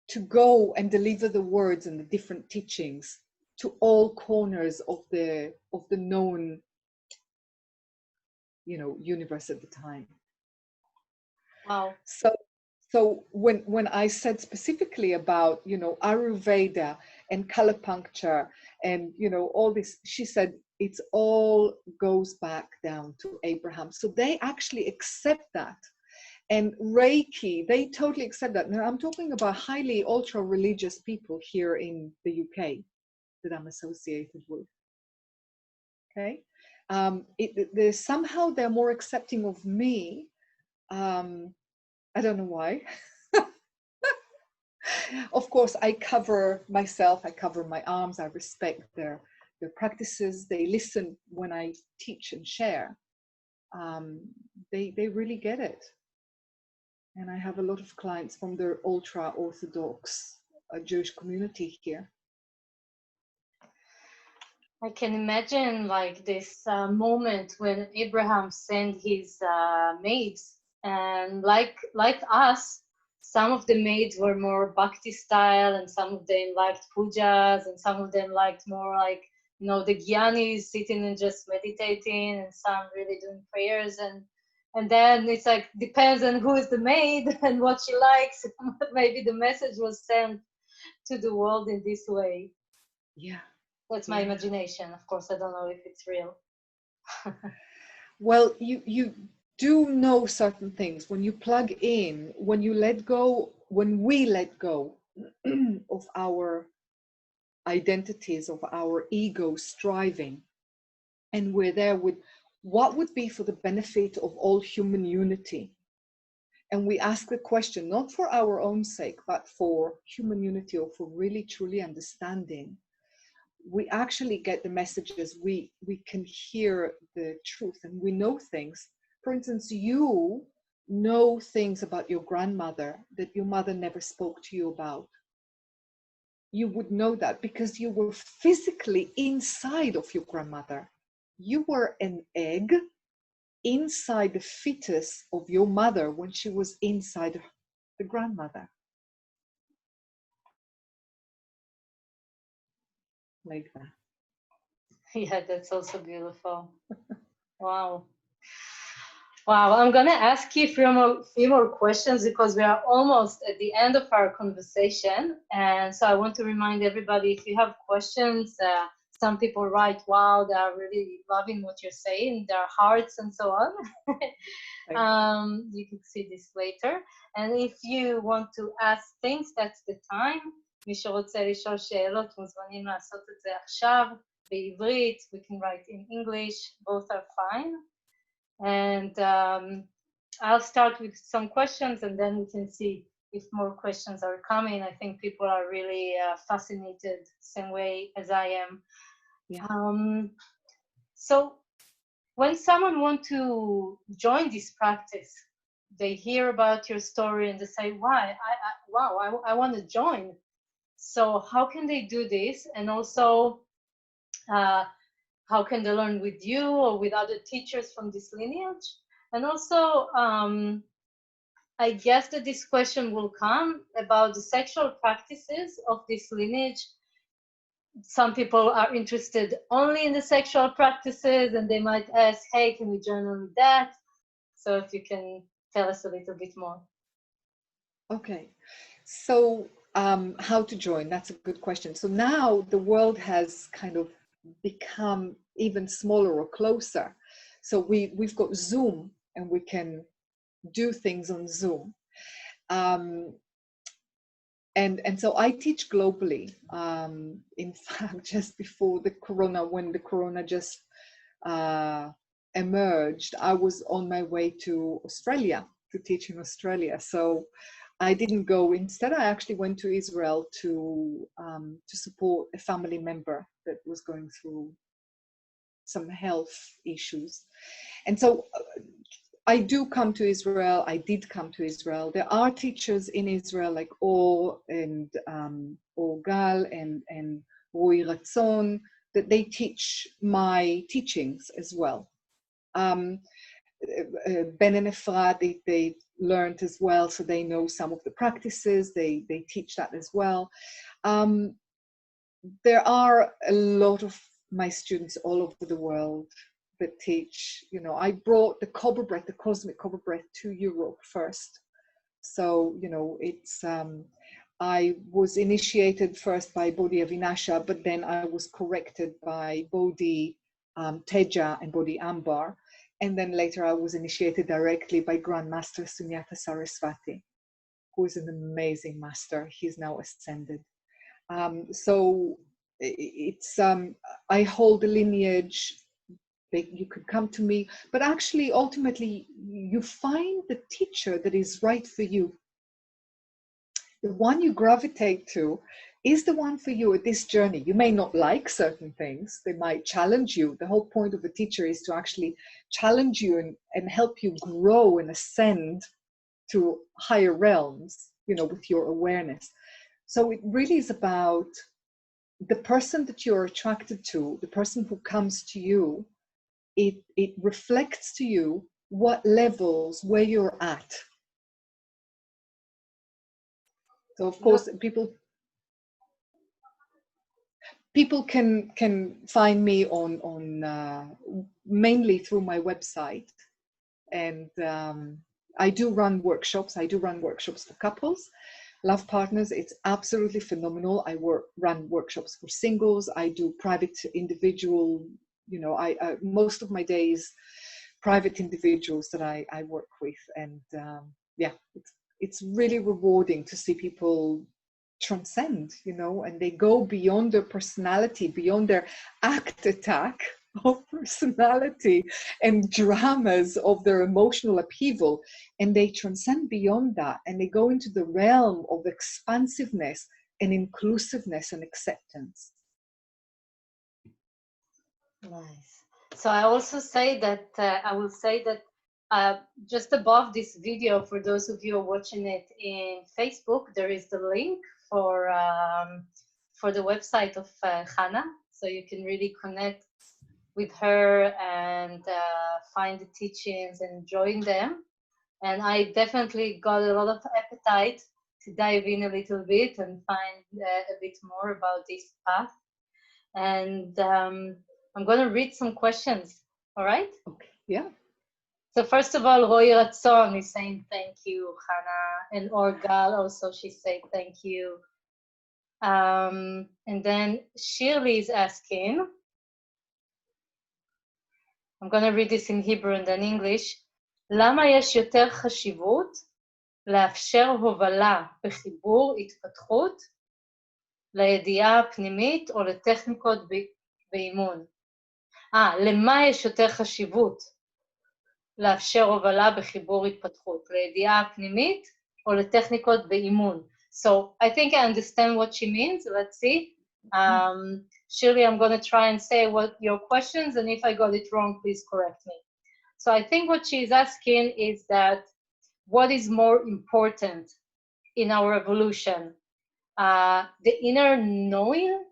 to go and deliver the words and the different teachings to all corners of the known universe at the time. Wow. So when I said specifically about Ayurveda and color puncture and all this, she said it's all goes back down to Abraham. So they actually accept that. And Reiki, they totally accept that. Now I'm talking about highly ultra religious people here in the UK that I'm associated with. Okay. Somehow they're more accepting of me. I don't know why. Of course, I cover myself, I cover my arms, I respect their practices. They listen when I teach and share. They really get it. And I have a lot of clients from the ultra-Orthodox Jewish community here. I can imagine like this moment when Abraham sent his maids, and like us, some of the maids were more bhakti style, and some of them liked pujas, and some of them liked more like the gyanis sitting and just meditating, and some really doing prayers, and then it's like depends on who is the maid and what she likes. Maybe the message was sent to the world in this way. Yeah. That's my imagination. Of course, I don't know if it's real. Well, you do know certain things when you plug in, when you let go, when we let go of our identities, of our ego striving, and we're there with what would be for the benefit of all human unity. And we ask the question, not for our own sake, but for human unity, or for really truly understanding. We actually get the messages, we can hear the truth, and we know things. For instance, you know things about your grandmother that your mother never spoke to you about. You would know that because you were physically inside of your grandmother. You were an egg inside the fetus of your mother when she was inside the grandmother. Like that. Yeah, that's also beautiful. Wow. Wow, I'm gonna ask you a few more questions because we are almost at the end of our conversation. And so I want to remind everybody, if you have questions, some people write, wow, they are really loving what you're saying, their hearts and so on. You can see this later. And if you want to ask things, that's the time. מי שרוצה לשאול שאלות, מוזמנים לעשות את זה עכשיו, בעברית, we can write in English, both are fine. And I'll start with some questions and then we can see if more questions are coming. I think people are really fascinated, same way as I am. Yeah. So when someone wants to join this practice, they hear about your story and they say, wow, I want to join. So how can they do this? And also, how can they learn with you or with other teachers from this lineage? And also, I guess that this question will come about the sexual practices of this lineage. Some people are interested only in the sexual practices and they might ask, hey, can we join on that? So if you can tell us a little bit more. Okay, so how to join? That's a good question. So now the world has kind of become even smaller or closer. So we've got Zoom and we can do things on Zoom. And so I teach globally. In fact, just before the corona, when the corona just emerged, I was on my way to Australia to teach in Australia. So I didn't go. Instead, I actually went to Israel to support a family member that was going through some health issues. And so I do come to Israel. I did come to Israel. There are teachers in Israel like Or and Gal and Rui Ratzon that they teach my teachings as well. Ben and Efrat, they learned as well, so they know some of the practices. They teach that as well. There are a lot of my students all over the world that teach. You know, I brought the cobra breath, the cosmic cobra breath, to Europe first. So, you know, it's I was initiated first by Bodhi Avinasha, but then I was corrected by Bodhi Teja and Bodhi Ambar. And then later I was initiated directly by Grandmaster Sunyata Saraswati, who is an amazing master. He's now ascended. So it's I hold the lineage. You could come to me, but actually ultimately you find the teacher that is right for you. The one you gravitate to is the one for you at this journey. You may not like certain things. They might challenge you. The whole point of a teacher is to actually challenge you and help you grow and ascend to higher realms, you know, with your awareness. So it really is about the person that you're attracted to, the person who comes to you. It reflects to you what levels, where you're at. So of course, people can find me on mainly through my website, and I do run workshops. I do run workshops for couples, Love partners, it's absolutely phenomenal. I run workshops for singles. I do private individual, you know, I most of my days, private individuals that I work with. And yeah, it's really rewarding to see people transcend, you know, and they go beyond their personality, beyond their act attack of personality and dramas of their emotional upheaval, and they transcend beyond that, and they go into the realm of expansiveness and inclusiveness and acceptance. Nice. So I also say that I will say that just above this video, for those of you who are watching it in Facebook, there is the link for the website of Hanna, so you can really connect with her and find the teachings and join them. And I definitely got a lot of appetite to dive in a little bit and find a bit more about this path. And I'm going to read some questions. All right? Okay. Yeah. So first of all, Roy Ratzon is saying thank you, Hanna, and Orgal also, she said thank you. And then Shirley is asking, I'm going to read this in Hebrew and then English, למה יש יותר חשיבות לאפשר הובלה בחיבור התפתחות לידיעה הפנימית או לטכניקות באימון? למה יש יותר חשיבות לאפשר הובלה בחיבור התפתחות לידיעה הפנימית או לטכניקות באימון? So I think I understand what she means. Let's see. Shirley, I'm going to try and say what your questions, and if I got it wrong, please correct me. So I think what she's asking is that what is more important in our evolution, the inner knowing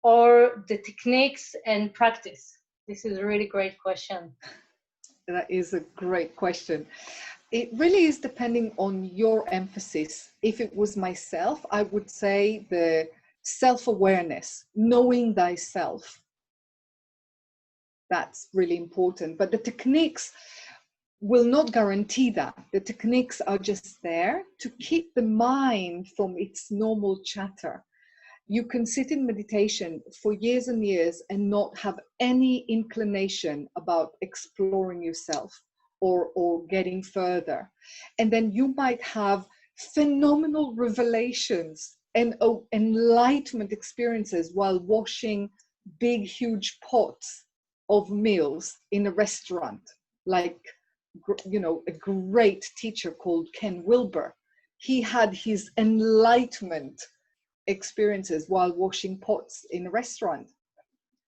or the techniques and practice? This is a really great question. That is a great question. It really is depending on your emphasis. If it was myself, I would say the self-awareness, knowing thyself. That's really important. But the techniques will not guarantee that. The techniques are just there to keep the mind from its normal chatter. You can sit in meditation for years and years and not have any inclination about exploring yourself or getting further. And then you might have phenomenal revelations and enlightenment experiences while washing big, huge pots of meals in a restaurant, like, you know, a great teacher called Ken Wilber. He had his enlightenment experiences while washing pots in a restaurant.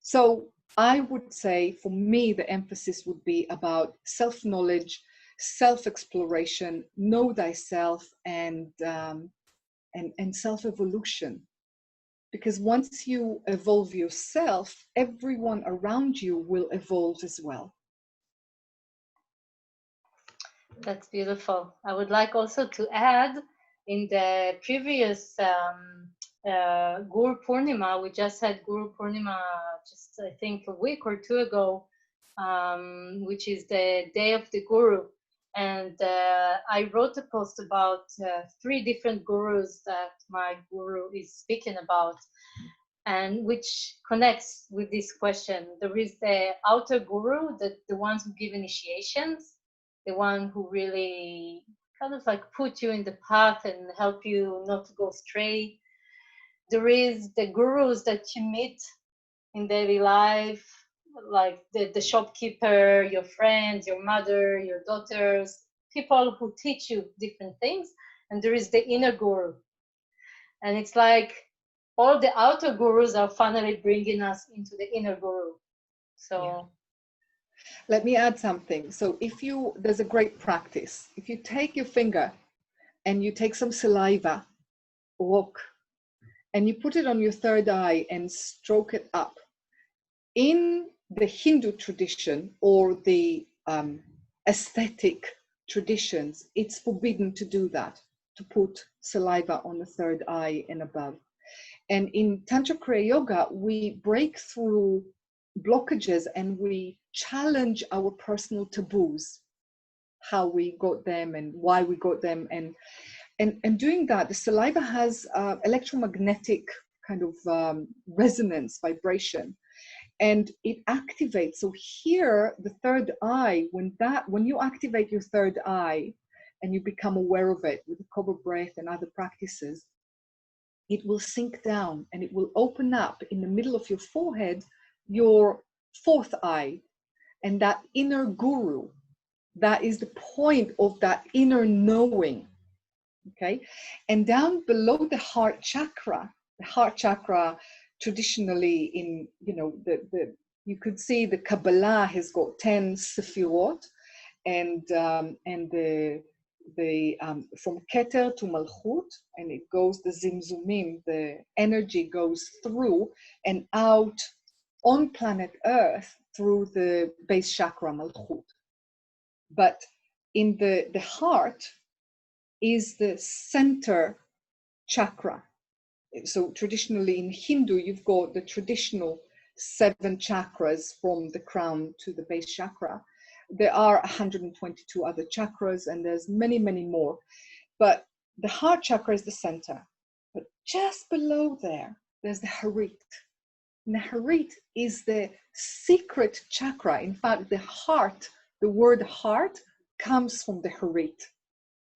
So I would say, for me, the emphasis would be about self-knowledge, self-exploration, know thyself, and self-evolution. Because once you evolve yourself, everyone around you will evolve as well. That's beautiful. I would like also to add, in the previous Guru Purnima, we just had Guru Purnima just I think a week or two ago, which is the day of the Guru. And I wrote a post about 3 different gurus that my guru is speaking about, and which connects with this question. There is the outer guru, the ones who give initiations, the one who really kind of like put you in the path and help you not to go astray. There is the gurus that you meet in daily life, like the shopkeeper, your friends, your mother, your daughters, people who teach you different things. And there is the inner guru. And it's like all the outer gurus are finally bringing us into the inner guru. So yeah. Let me add something. So there's a great practice. If you take your finger and you take some saliva, and you put it on your third eye and stroke it up. In the Hindu tradition or the aesthetic traditions, it's forbidden to do that, to put saliva on the third eye and above. And in Tantra Kriya Yoga, we break through blockages and we challenge our personal taboos, how we got them and why we got them. And And doing that, the saliva has electromagnetic kind of resonance, vibration, and it activates. So here, the third eye, when you activate your third eye and you become aware of it with the cobra breath and other practices, it will sink down and it will open up in the middle of your forehead, your fourth eye, and that inner guru. That is the point of that inner knowing. Okay, and down below the heart chakra traditionally in, you know, you could see the Kabbalah has got 10 Sefirot, and from Keter to Malchut, and it goes, the Zimzumim, the energy goes through and out on planet Earth through the base chakra Malchut. But in the heart is the center chakra. So traditionally in Hindu, you've got the traditional 7 chakras from the crown to the base chakra. There are 122 other chakras, and there's many, many more. But the heart chakra is the center. But just below there, there's the harit. And the harit is the secret chakra. In fact, the heart, the word heart, comes from the harit.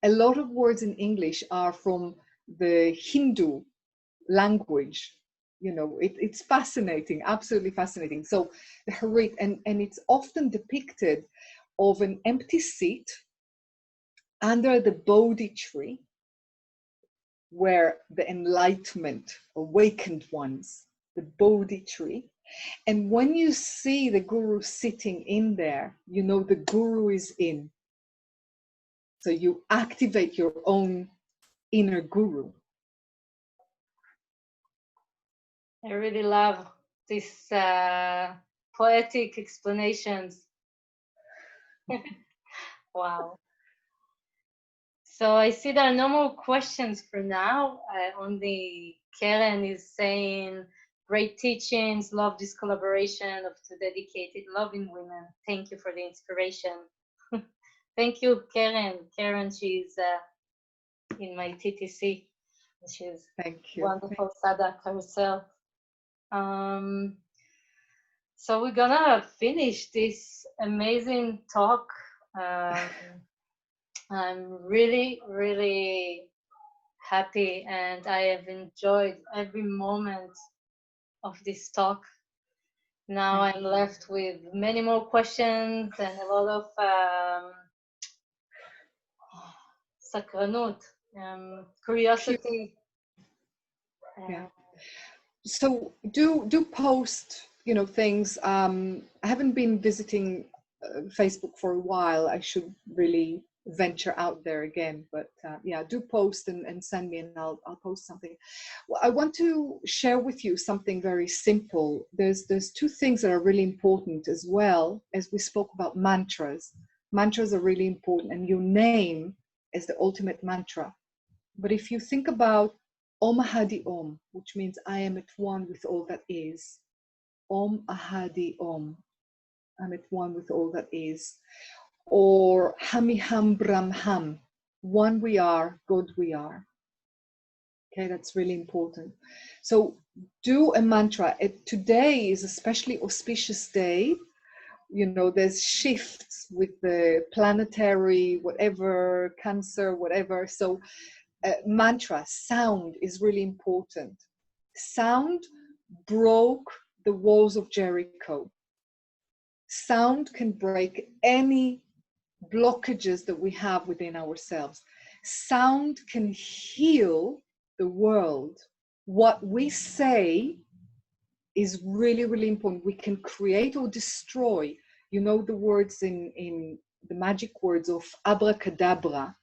A lot of words in English are from the Hindu language. You know, it's fascinating, absolutely fascinating. So the harit, and it's often depicted of an empty seat under the Bodhi tree, where the enlightenment, awakened ones, the Bodhi tree. And when you see the guru sitting in there, you know the guru is in. So you activate your own inner guru. I really love these poetic explanations. Wow. So I see there are no more questions for now. Only Karen is saying, great teachings, love this collaboration of two dedicated, loving women. Thank you for the inspiration. Thank you, Karen. Karen, she's in my TTC. She's Thank you. Wonderful Sadak herself. So we're gonna finish this amazing talk. I'm really, really happy, and I have enjoyed every moment of this talk. Now I'm left with many more questions and a lot of sakranut, curiosity. Yeah. So do post, you know, things. I haven't been visiting Facebook for a while. I should really venture out there again, but yeah, do post and send me, and I'll post something. Well, I want to share with you something very simple. There's 2 things that are really important, as well as we spoke about mantras. Mantras are really important, and your name is the ultimate mantra. But if you think about Om Ahadi Om, which means I am at one with all that is. Om Ahadi Om, I'm at one with all that is. Or Hamiham Brahmham, one we are, God we are. Okay, that's really important. So do a mantra. Today is especially auspicious day. You know, there's shifts with the planetary, whatever, Cancer, whatever. So mantra, sound is really important. Sound broke the walls of Jericho. Sound can break any blockages that we have within ourselves. Sound can heal the world. What we say is really, really important. We can create or destroy. You know the words in the magic words of abracadabra.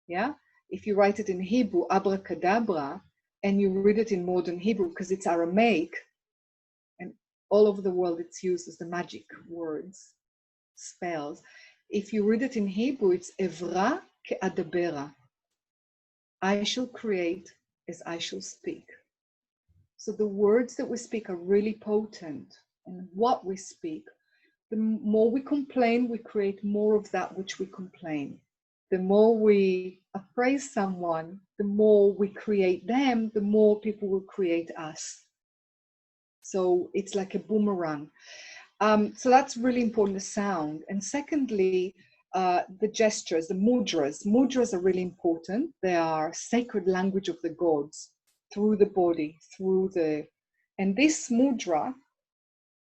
Yeah? If you write it in Hebrew, abracadabra, and you read it in modern Hebrew, because it's Aramaic, and all over the world it's used as the magic words, spells. If you read it in Hebrew, it's Evra ke'adabera. I shall create as I shall speak. So the words that we speak are really potent, and what we speak, the more we complain, we create more of that which we complain. The more we appraise someone, the more we create them, the more people will create us. So it's like a boomerang. So that's really important, the sound. And secondly, the gestures, the mudras. Mudras are really important. They are sacred language of the gods through the body, through the, and this mudra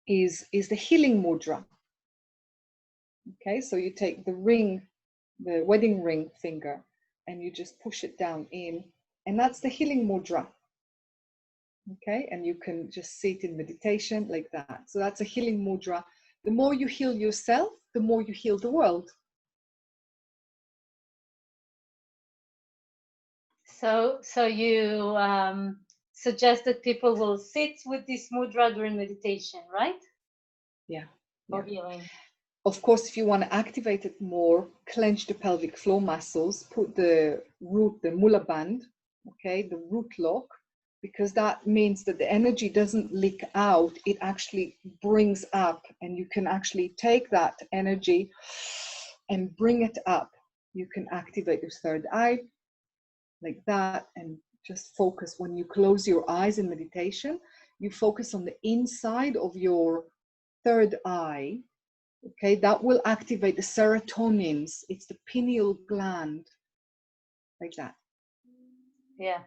is the healing mudra. Okay, so you take the ring, the wedding ring finger, and you just push it down in, and that's the healing mudra. Okay, and you can just sit in meditation like that. So that's a healing mudra. The more you heal yourself, the more you heal the world. So you suggest that people will sit with this mudra during meditation, right? Yeah. For healing. Of course, if you want to activate it more, clench the pelvic floor muscles, put the root, the mula band, okay, the root lock, because that means that the energy doesn't leak out, it actually brings up, and you can actually take that energy and bring it up. You can activate your third eye like that, and just focus. When you close your eyes in meditation, you focus on the inside of your third eye. Okay, that will activate the serotonins. It's the pineal gland, like that. Yeah,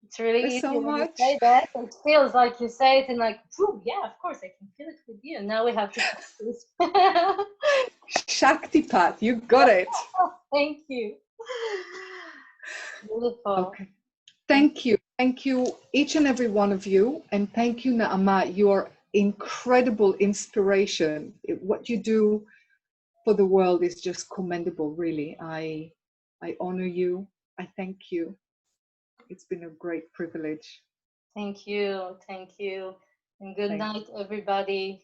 it's really There's easy so when you much. say that. It feels like you say it and like, yeah, of course I can feel it with you. Now we have to practice. Shaktipat, you got it. Thank you. Beautiful. Okay. Thank you. Thank you, each and every one of you. And thank you, Naama. You are incredible inspiration. What you do for the world is just commendable, really. I honor you. I thank you. It's been a great privilege. Thank you. Thank you. And good night, everybody.